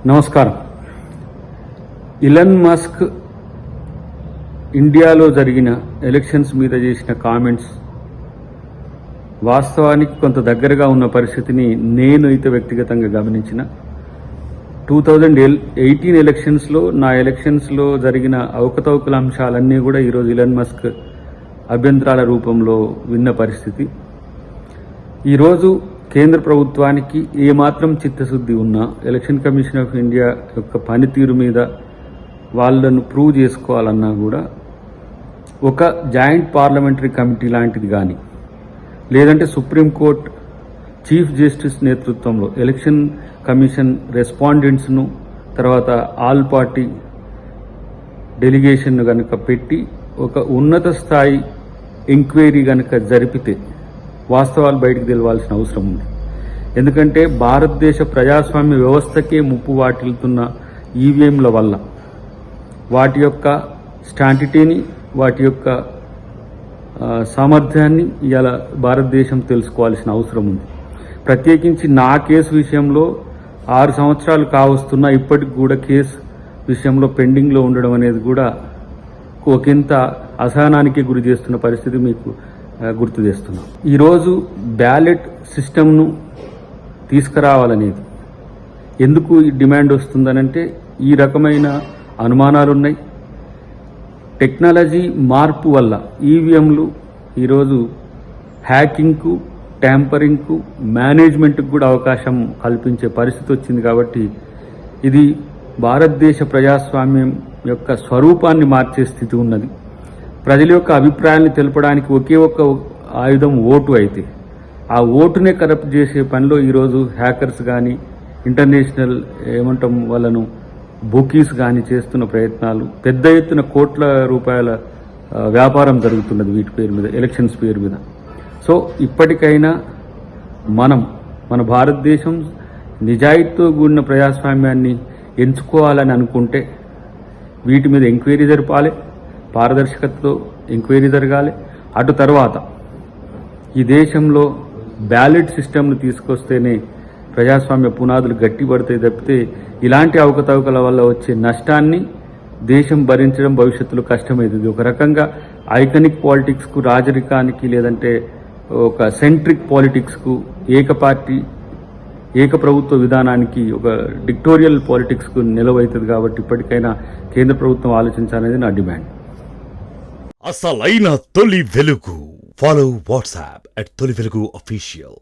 నమస్కారం. Elon Musk ఇండియాలో జరిగిన ఎలక్షన్స్ మీద చేసిన కామెంట్స్ వాస్తవానికి కొంత దగ్గరగా ఉన్న పరిస్థితిని నేను అయితే వ్యక్తిగతంగా గమనించిన. 2018 ఎలక్షన్స్లో నా ఎలక్షన్స్లో జరిగిన అవకతవకల అంశాలన్నీ కూడా ఈరోజు ఇలన్ మస్క్ అభ్యంతరాల రూపంలో విన్న పరిస్థితి. ఈరోజు కేంద్ర ప్రభుత్వానికి ఏమాత్రం చిత్తశుద్ధి ఉన్నా ఎలక్షన్ కమిషన్ ఆఫ్ ఇండియా యొక్క పనితీరు మీద వాళ్ళను ప్రూవ్ చేసుకోవాలన్నా కూడా ఒక జాయింట్ పార్లమెంటరీ కమిటీ లాంటిది కానీ లేదంటే సుప్రీంకోర్టు చీఫ్ జస్టిస్ నేతృత్వంలో ఎలక్షన్ కమిషన్ రెస్పాండెంట్స్ను తర్వాత ఆల్ పార్టీ డెలిగేషన్ను కనుక పెట్టి ఒక ఉన్నత స్థాయి ఎంక్వైరీ కనుక జరిపితే వాస్తవాలు బయటకు తెలవాల్సిన అవసరం ఉంది. ఎందుకంటే భారతదేశ ప్రజాస్వామ్య వ్యవస్థకే ముప్పు వాటిల్తున్న ఈవీఎంల వల్ల వాటి యొక్క స్టాంటిటీని వాటి యొక్క సామర్థ్యాన్ని ఇవాళ భారతదేశం తెలుసుకోవాల్సిన అవసరం ఉంది. ప్రత్యేకించి నా కేసు విషయంలో 6 సంవత్సరాలు కావస్తున్నా ఇప్పటికి కూడా కేసు విషయంలో పెండింగ్లో ఉండడం అనేది కూడా ఒకంత అసహనానికి గురి చేస్తున్న పరిస్థితి మీకు గుర్తు చేస్తున్నాం. ఈరోజు బ్యాలెట్ సిస్టమ్ను తీసుకురావాలనేది ఎందుకు ఈ డిమాండ్ వస్తుందనంటే ఈ రకమైన అనుమానాలున్నాయి. టెక్నాలజీ మార్పు వల్ల ఈవీఎంలు ఈరోజు హ్యాకింగ్కు, ట్యాంపరింగ్కు, మేనేజ్మెంట్కు కూడా అవకాశం కల్పించే పరిస్థితి వచ్చింది. కాబట్టి ఇది భారతదేశ ప్రజాస్వామ్యం యొక్క స్వరూపాన్ని మార్చే స్థితి ఉన్నది. ప్రజల యొక్క అభిప్రాయాన్ని తెలపడానికి ఒకే ఒక్క ఆయుధం ఓటు అయితే ఆ ఓటునే కరప్ట్ చేసే పనిలో ఈరోజు హ్యాకర్స్ కానీ ఇంటర్నేషనల్ వాళ్ళను బుకీస్ కానీ చేస్తున్న ప్రయత్నాలు, పెద్ద ఎత్తున కోట్ల రూపాయల వ్యాపారం జరుగుతున్నది వీటి పేరు మీద, ఎలక్షన్స్ పేరు మీద. సో ఇప్పటికైనా మన భారతదేశం నిజాయితీతో కూడిన ప్రజాస్వామ్యాన్ని ఎంచుకోవాలని అనుకుంటే వీటి మీద ఎంక్వైరీ జరపాలి, పారదర్శకతతో ఎంక్వైరీ జరగాలి. అటు తర్వాత ఈ దేశంలో బ్యాలెట్ సిస్టమ్ను తీసుకొస్తేనే ప్రజాస్వామ్య పునాదులు గట్టిపడతాయి తప్పితే ఇలాంటి అవకతవకల వల్ల వచ్చే నష్టాన్ని దేశం భరించడం భవిష్యత్తులో కష్టమవుతుంది. ఒక రకంగా ఐకనిక్ పాలిటిక్స్కు, రాజరికానికి లేదంటే ఒక సెంట్రిక్ పాలిటిక్స్కు, ఏక ప్రభుత్వ విధానానికి, ఒక డిక్టోరియల్ పాలిటిక్స్కు నిలవవుతుంది. కాబట్టి ఇప్పటికైనా కేంద్ర ప్రభుత్వం ఆలోచించాలనేది నా డిమాండ్. అసలైన తొలి వెలుగు. ఫాలో వాట్సాప్ @తొలి వెలుగు అఫీషియల్.